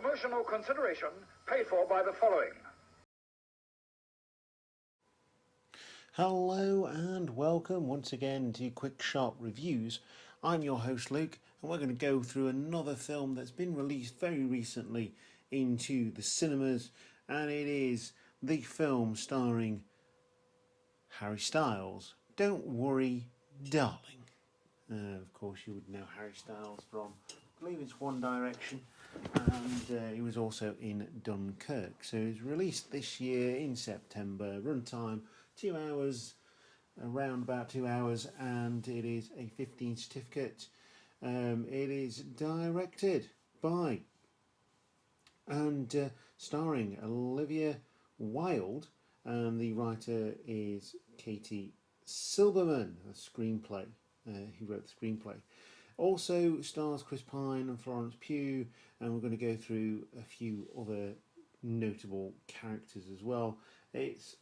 Promotional consideration paid for by the following. Hello and welcome once again to Quick Sharp Reviews. I'm your host Luke, and we're going to go through another film that's been released very recently into the cinemas, and it is the film starring Harry Styles, Don't Worry Darling. Of course you would know Harry Styles from, I believe it's One Direction, and he was also in Dunkirk. So it was released this year in September, runtime 2 hours, around about 2 hours, and it is a 15 certificate. It is directed by and starring Olivia Wilde, and the writer is Katie Silberman, who wrote the screenplay. Also stars Chris Pine and Florence Pugh, and we're going to go through a few other notable characters as well. If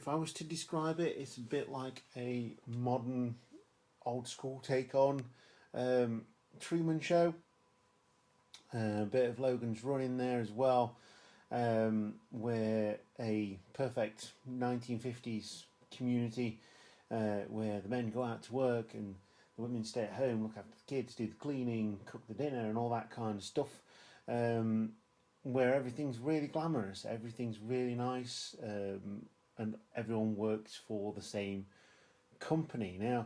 I was to describe it, it's a bit like a modern, old school take on Truman Show. A bit of Logan's Run in there as well, where a perfect 1950s community where the men go out to work and the women stay at home, look after the kids, do the cleaning, cook the dinner and all that kind of stuff, where everything's really glamorous, everything's really nice, and everyone works for the same company. Now,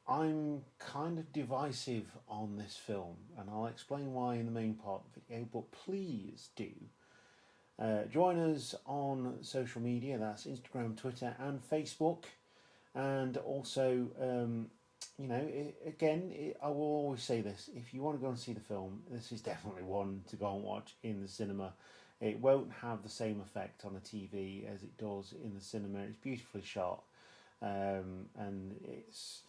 I'm kind of divisive on this film, and I'll explain why in the main part of the video, but please do join us on social media. That's Instagram, Twitter and Facebook, and also I will always say this: if you want to go and see the film, this is definitely one to go and watch in the cinema. It won't have the same effect on a TV as it does in the cinema. It's beautifully shot, and it's,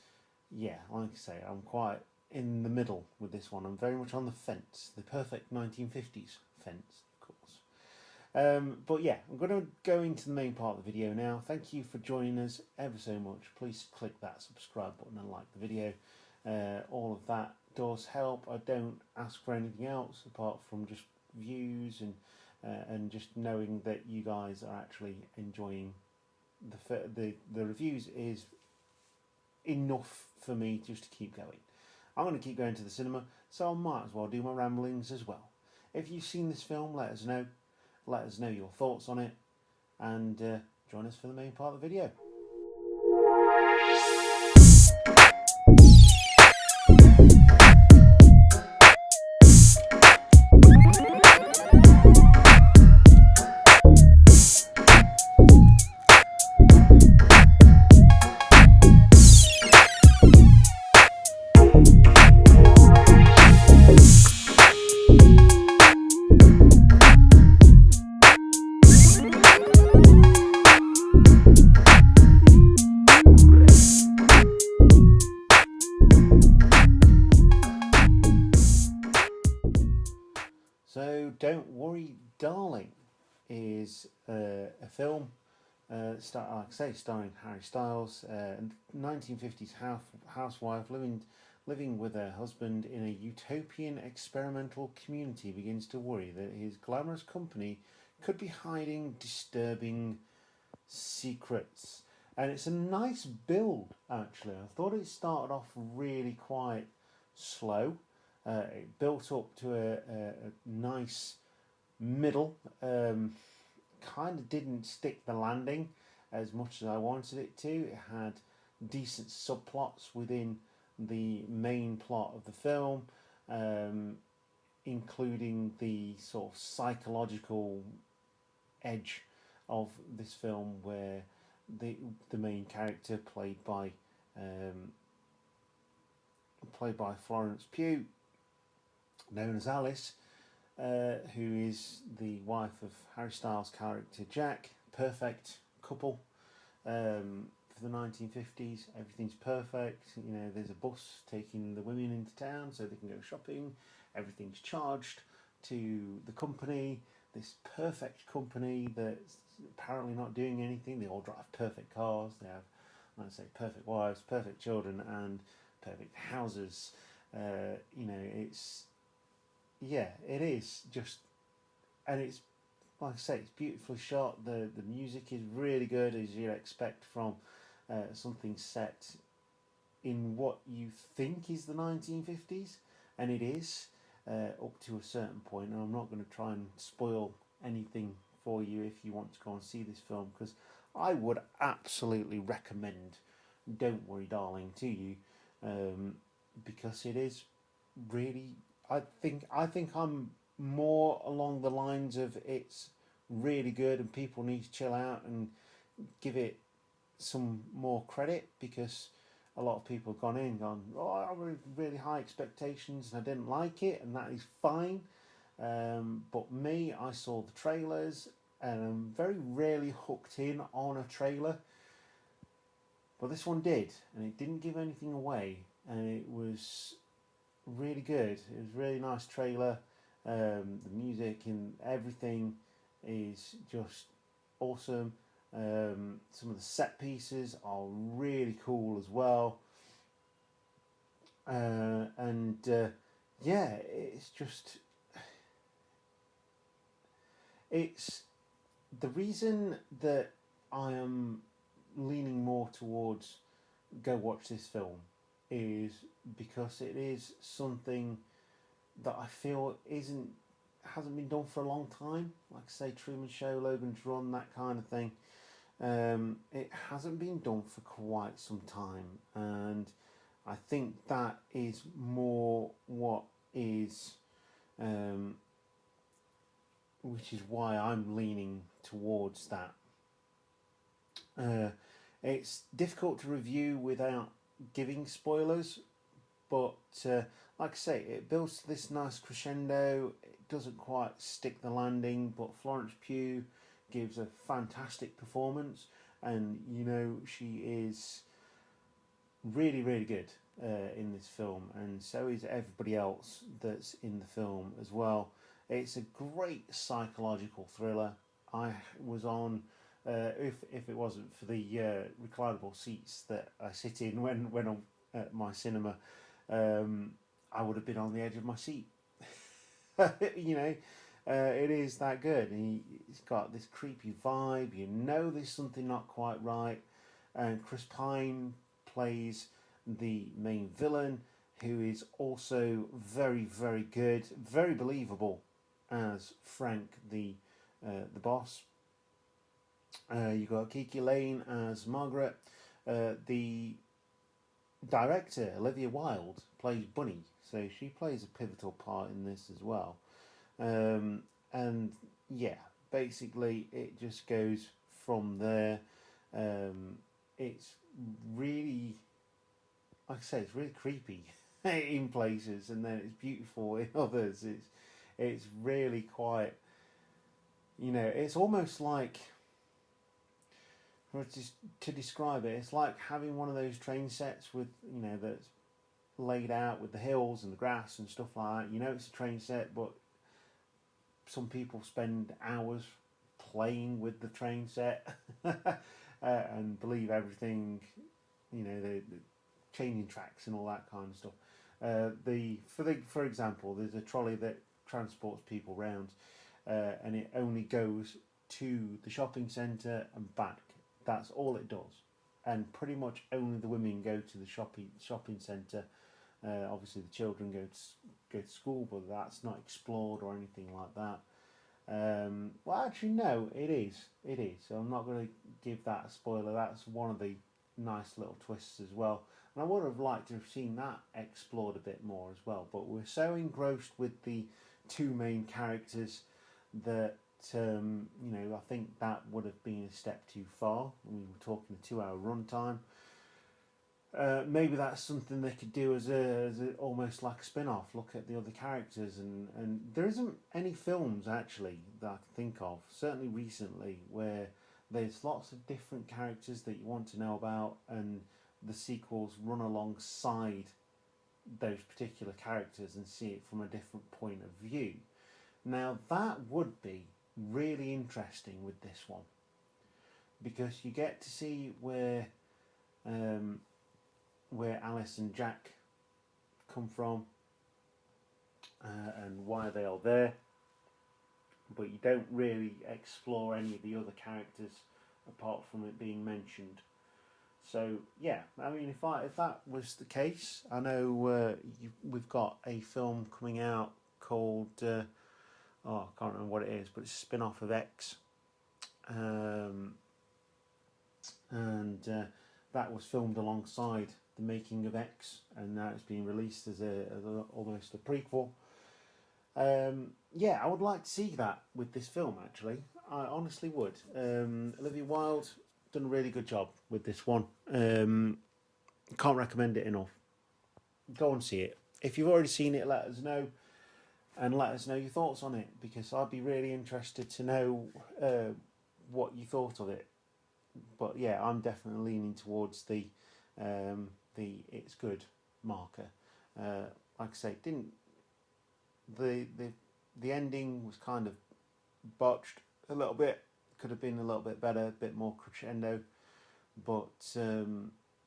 yeah, like I say, I'm quite in the middle with this one. I'm very much on the fence, the perfect 1950s fence, of course. But yeah, I'm going to go into the main part of the video now. Thank you for joining us ever so much. Please click that subscribe button and like the video. All of that does help. I don't ask for anything else apart from just views and just knowing that you guys are actually enjoying the reviews is enough for me just to keep going. I'm going to keep going to the cinema, so I might as well do my ramblings as well. If you've seen this film, let us know. Let us know your thoughts on it, and join us for the main part of the video. So, Don't Worry Darling is a film, starring Harry Styles, 1950s housewife living with her husband in a utopian experimental community begins to worry that his glamorous company could be hiding disturbing secrets. And it's a nice build, actually. I thought it started off really quite slow. It built up to a nice middle. Kind of didn't stick the landing as much as I wanted it to. It had decent subplots within the main plot of the film, including the sort of psychological edge of this film, where the main character played by Florence Pugh, known as Alice, who is the wife of Harry Styles' character Jack. Perfect couple for the 1950s. Everything's perfect. You know, there's a bus taking the women into town so they can go shopping. Everything's charged to the company. This perfect company that's apparently not doing anything. They all drive perfect cars. They have, like I say, perfect wives, perfect children, and perfect houses. You know, it's yeah, it is just, and it's like I say, it's beautifully shot. The music is really good, as you'd expect from something set in what you think is the 1950s, and it is up to a certain point. And I'm not going to try and spoil anything for you if you want to go and see this film, because I would absolutely recommend Don't Worry Darling to you, because it is really, I think I'm more along the lines of it's really good and people need to chill out and give it some more credit, because a lot of people have gone in and gone, oh, I have really high expectations and I didn't like it, and that is fine. But me, I saw the trailers and I'm very rarely hooked in on a trailer. But this one did, and it didn't give anything away, and it was really good. It was a really nice trailer. The music and everything is just awesome. Some of the set pieces are really cool as well. And yeah, it's just, it's the reason that I am leaning more towards go watch this film is because it is something that I feel hasn't been done for a long time. Like I say, Truman Show, Logan's Run, that kind of thing. It hasn't been done for quite some time, and I think that is more what is, which is why I'm leaning towards that. It's difficult to review without giving spoilers, but like I say, it builds to this nice crescendo. It doesn't quite stick the landing, but Florence Pugh gives a fantastic performance, and you know she is really, really good in this film, and so is everybody else that's in the film as well. It's a great psychological thriller. I was on, if it wasn't for the reclinable seats that I sit in when I'm at my cinema, I would have been on the edge of my seat. You know, it is that good. He's got this creepy vibe. You know, there's something not quite right. And Chris Pine plays the main villain, who is also very, very good, very believable as Frank, the boss. You got Kiki Lane as Margaret. The director Olivia Wilde plays Bunny, so she plays a pivotal part in this as well. And yeah, basically it just goes from there. It's really, like I say, it's really creepy in places, and then it's beautiful in others. It's really quite, you know, it's almost like, just to describe it, it's like having one of those train sets with, you know, that's laid out with the hills and the grass and stuff like that. You know, it's a train set, but some people spend hours playing with the train set and believe everything, you know, the changing tracks and all that kind of stuff. For example, there's a trolley that transports people round, and it only goes to the shopping centre and back. That's all it does, and pretty much only the women go to the shopping centre. Obviously, the children go to school, but that's not explored or anything like that. Well, actually, no, it is. It is. So I'm not going to give that a spoiler. That's one of the nice little twists as well. And I would have liked to have seen that explored a bit more as well. But we're so engrossed with the two main characters that, you know, I think that would have been a step too far. We were talking a 2-hour runtime. Maybe that's something they could do as a almost like a spin-off. Look at the other characters, and there isn't any films actually that I can think of, certainly recently, where there's lots of different characters that you want to know about, and the sequels run alongside those particular characters and see it from a different point of view. Now that would be really interesting with this one, because you get to see where Alice and Jack come from and why they are there, but you don't really explore any of the other characters apart from it being mentioned. So yeah, I mean, if that was the case, I know we've got a film coming out called I can't remember what it is, but it's a spin-off of X, and that was filmed alongside the making of X, and now it's being released as almost a prequel. Yeah, I would like to see that with this film. Actually, I honestly would. Olivia Wilde done a really good job with this one. Can't recommend it enough. Go and see it. If you've already seen it, let us know, and let us know your thoughts on it, because I'd be really interested to know what you thought of it. But yeah, I'm definitely leaning towards the it's good marker. Like I say, the ending was kind of botched a little bit. Could have been a little bit better, a bit more crescendo, but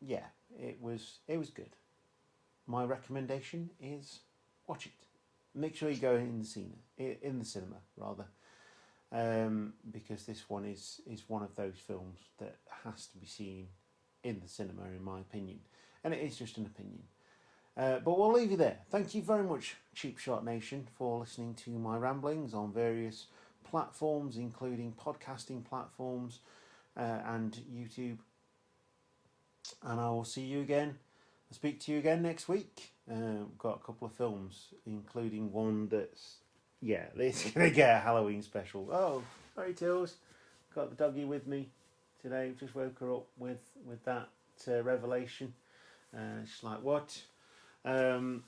yeah, it was good. My recommendation is watch it. Make sure you go in the cinema rather, because this one is one of those films that has to be seen in the cinema, in my opinion, and it is just an opinion. But we'll leave you there. Thank you very much, Cheap Shot Nation, for listening to my ramblings on various platforms, including podcasting platforms and YouTube. And I will see you again. I'll speak to you again next week. We've got a couple of films, including one that's it's going to get a Halloween special. Oh, sorry, Tills. Got the doggy with me today. Just woke her up with that revelation. She's like, what? So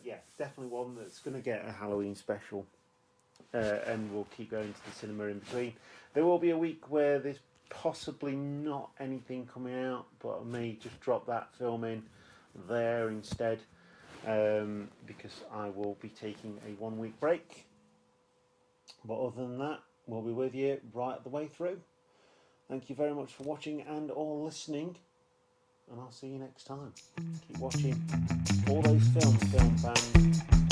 yeah, definitely one that's going to get a Halloween special, and we'll keep going to the cinema in between. There will be a week where there's possibly not anything coming out, but I may just drop that film in there instead, because I will be taking a 1 week break. But other than that, we'll be with you right the way through. Thank you very much for watching and or listening, and I'll see you next time. Keep watching all those films, film fans.